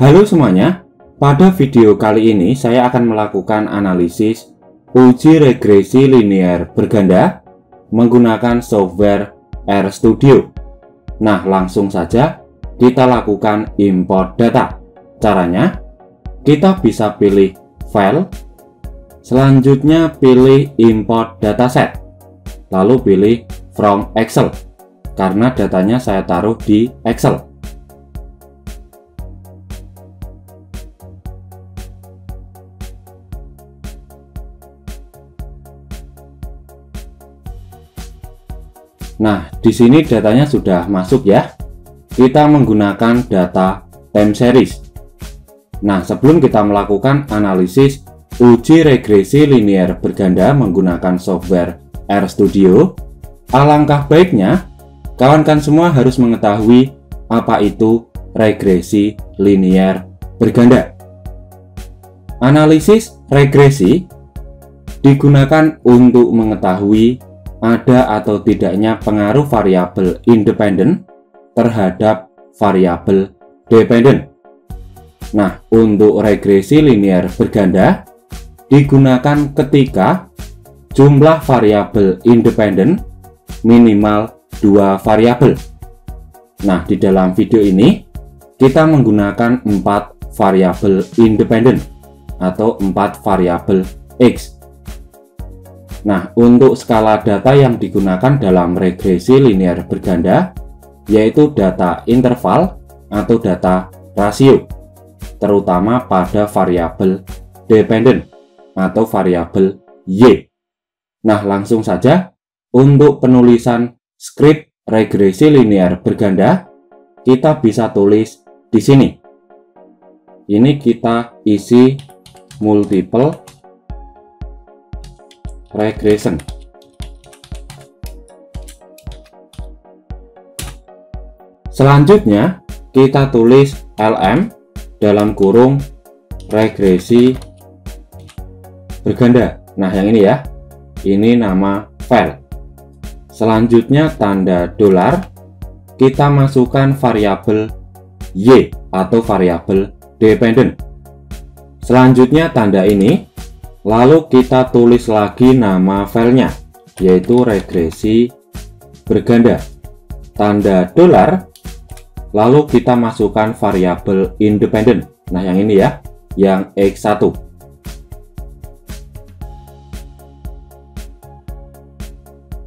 Halo semuanya, pada video kali ini saya akan melakukan analisis uji regresi linear berganda menggunakan software RStudio. Nah, langsung saja kita lakukan import data. Caranya, kita bisa pilih file, selanjutnya pilih import dataset, lalu pilih from Excel, karena datanya saya taruh di Excel. Nah, di sini datanya sudah masuk ya. Kita menggunakan data time series. Nah, sebelum kita melakukan analisis uji regresi linear berganda menggunakan software RStudio, alangkah baiknya kawan-kawan semua harus mengetahui apa itu regresi linear berganda. Analisis regresi digunakan untuk mengetahui ada atau tidaknya pengaruh variabel independen terhadap variabel dependen. Nah, untuk regresi linear berganda digunakan ketika jumlah variabel independen minimal 2 variabel. Nah, di dalam video ini kita menggunakan 4 variabel independen atau 4 variabel X. Nah, untuk skala data yang digunakan dalam regresi linear berganda yaitu data interval atau data rasio, terutama pada variabel dependen atau variabel Y. Nah, langsung saja untuk penulisan skrip regresi linear berganda kita bisa tulis di sini. Ini kita isi multiple regression. Selanjutnya kita tulis LM dalam kurung regresi berganda. Nah, yang ini ya, ini nama file. Selanjutnya tanda dolar, kita masukkan variabel Y atau variabel dependen. Selanjutnya tanda ini, lalu kita tulis lagi nama filenya, yaitu regresi berganda. Tanda dolar, lalu kita masukkan variabel independen. Nah, yang ini ya, yang X1.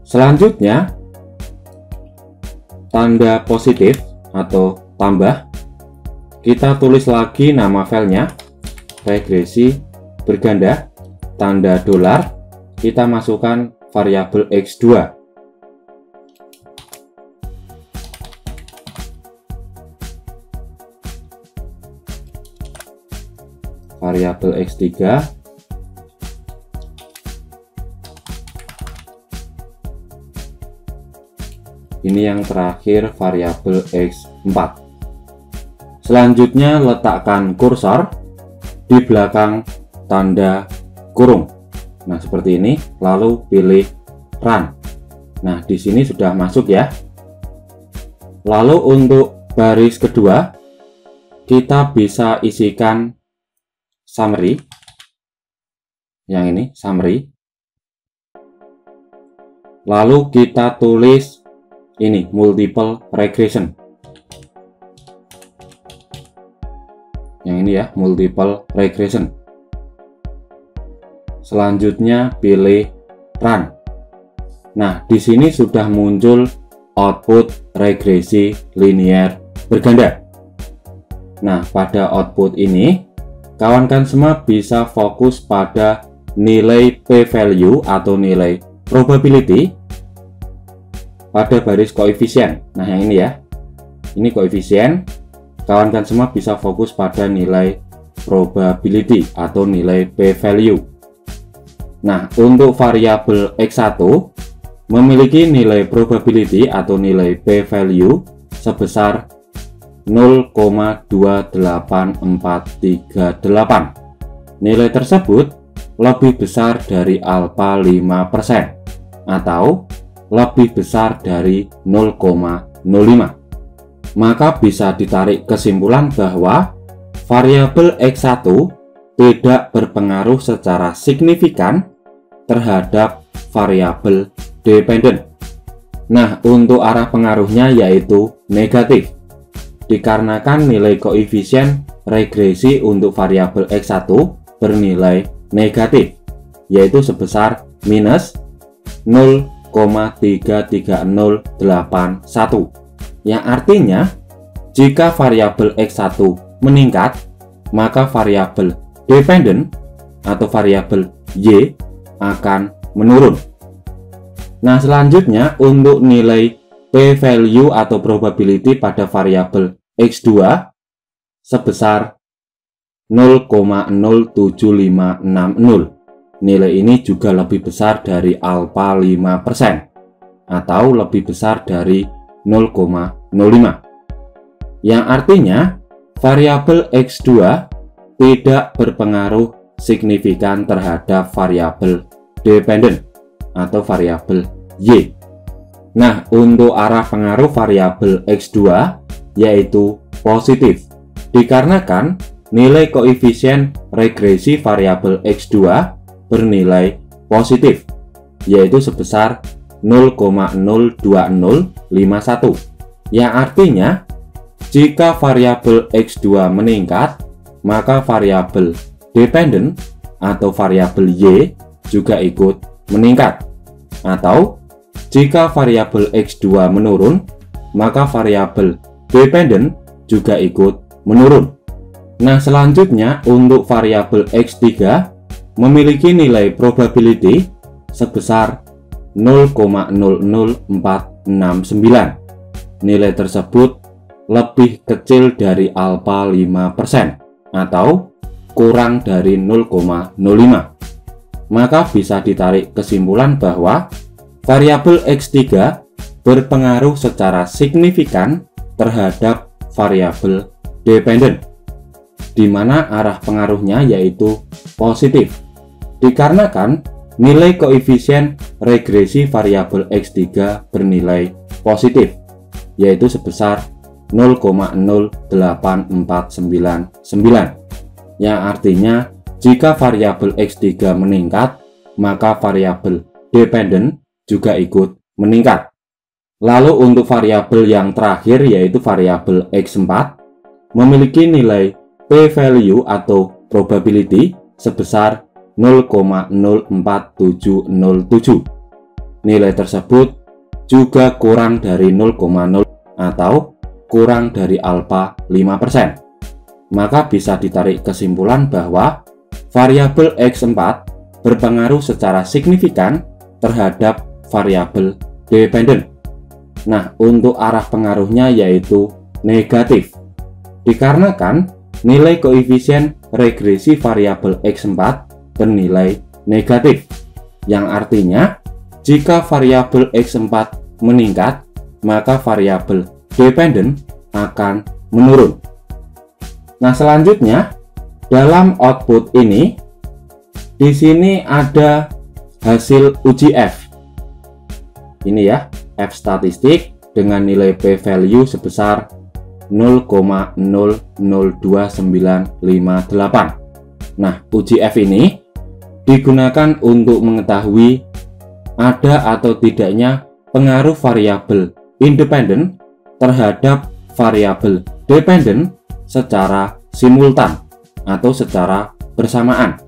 Selanjutnya, tanda positif atau tambah, kita tulis lagi nama filenya, regresi berganda. Tanda dolar, kita masukkan variabel X2. Variabel X3. Ini yang terakhir variabel X4. Selanjutnya letakkan kursor di belakang tanda kurung. Nah, seperti ini, lalu pilih run. Nah, di sini sudah masuk ya. Lalu untuk baris kedua, kita bisa isikan summary. Yang ini summary. Lalu kita tulis ini multiple regression. Yang ini ya, multiple regression. Selanjutnya pilih run. Nah, di sini sudah muncul output regresi linear berganda. Nah, pada output ini kawan-kawan semua bisa fokus pada nilai p-value atau nilai probability pada baris koefisien. Nah, yang ini ya, ini koefisien. Kawan-kawan semua bisa fokus pada nilai probability atau nilai p-value. Nah, untuk variabel X1 memiliki nilai probability atau nilai p-value sebesar 0,28438. Nilai tersebut lebih besar dari alfa 5% atau lebih besar dari 0,05. Maka bisa ditarik kesimpulan bahwa variabel X1 tidak berpengaruh secara signifikan terhadap variabel dependen. Nah, untuk arah pengaruhnya yaitu negatif, dikarenakan nilai koefisien regresi untuk variabel X1 bernilai negatif, yaitu sebesar minus 0,33081, yang artinya jika variabel X1 meningkat, maka variabel dependen atau variabel Y akan menurun. Nah, selanjutnya untuk nilai p-value atau probability pada variabel X2 sebesar 0,07560. Nilai ini juga lebih besar dari alfa 5% atau lebih besar dari 0,05. Yang artinya variabel X2 tidak berpengaruh signifikan terhadap variabel dependen atau variabel Y. Nah, untuk arah pengaruh variabel X2 yaitu positif, dikarenakan nilai koefisien regresi variabel X2 bernilai positif, yaitu sebesar 0,02051, yang artinya jika variabel X2 meningkat, maka variabel dependen atau variabel Y juga ikut meningkat. Atau jika variabel X2 menurun, maka variabel dependen juga ikut menurun. Nah, selanjutnya untuk variabel X3 memiliki nilai probability sebesar 0,00469. Nilai tersebut lebih kecil dari alfa 5% atau kurang dari 0,05. Maka bisa ditarik kesimpulan bahwa variabel X3 berpengaruh secara signifikan terhadap variabel dependen, di mana arah pengaruhnya yaitu positif, dikarenakan nilai koefisien regresi variabel X3 bernilai positif, yaitu sebesar 0,08499, yang artinya jika variabel X3 meningkat, maka variabel dependen juga ikut meningkat. Lalu untuk variabel yang terakhir yaitu variabel X4 memiliki nilai p-value atau probability sebesar 0,04707. Nilai tersebut juga kurang dari 0,0 atau kurang dari alfa 5%. Maka bisa ditarik kesimpulan bahwa variabel X4 berpengaruh secara signifikan terhadap variabel dependen. Nah, untuk arah pengaruhnya yaitu negatif, dikarenakan nilai koefisien regresi variabel X4 bernilai negatif, yang artinya jika variabel X4 meningkat, maka variabel dependen akan menurun. Nah, selanjutnya dalam output ini, di sini ada hasil uji F. Ini ya, F statistik dengan nilai p-value sebesar 0,002958. Nah, uji F ini digunakan untuk mengetahui ada atau tidaknya pengaruh variabel independen terhadap variabel dependen secara simultan atau secara bersamaan.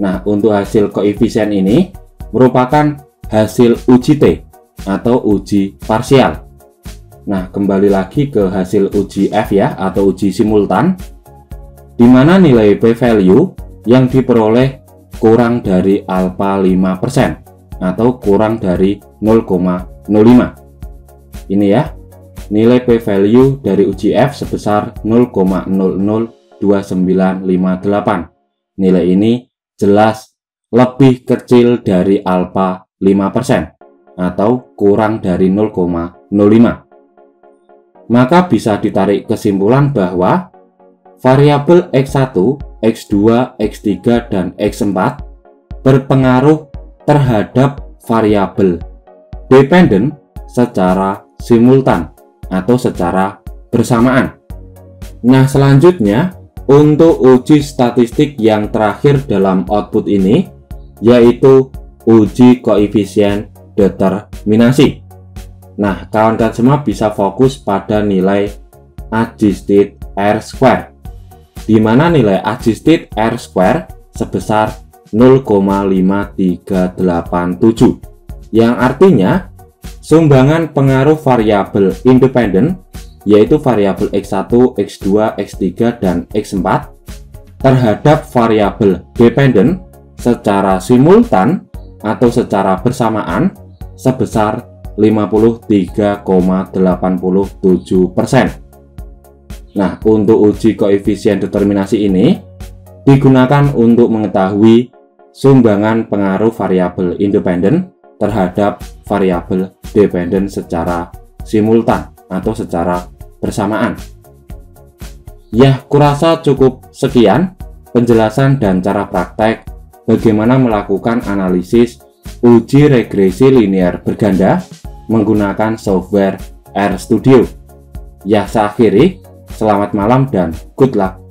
Nah, untuk hasil koefisien ini merupakan hasil uji T atau uji parsial. Nah, kembali lagi ke hasil uji F ya, atau uji simultan, di mana nilai p-value yang diperoleh kurang dari alfa 5% atau kurang dari 0,05. Ini ya, nilai p-value dari uji F sebesar 0,002958. Nilai ini jelas lebih kecil dari alfa 5% atau kurang dari 0,05. Maka bisa ditarik kesimpulan bahwa variabel X1, X2, X3, dan X4 berpengaruh terhadap variabel dependen secara simultan atau secara bersamaan. Nah, selanjutnya untuk uji statistik yang terakhir dalam output ini, yaitu uji koefisien determinasi. Nah, kawan-kawan semua bisa fokus pada nilai adjusted R-square, di mana nilai adjusted R-square sebesar 0,5387, yang artinya sumbangan pengaruh variabel independen, yaitu variabel X1, X2, X3, dan X4 terhadap variabel dependen secara simultan atau secara bersamaan sebesar 53,87%. Nah, untuk uji koefisien determinasi ini digunakan untuk mengetahui sumbangan pengaruh variabel independen terhadap variabel dependen secara simultan atau secara bersamaan. Ya, kurasa cukup sekian penjelasan dan cara praktek bagaimana melakukan analisis uji regresi linear berganda menggunakan software RStudio. Ya, saya akhiri. Selamat malam dan good luck.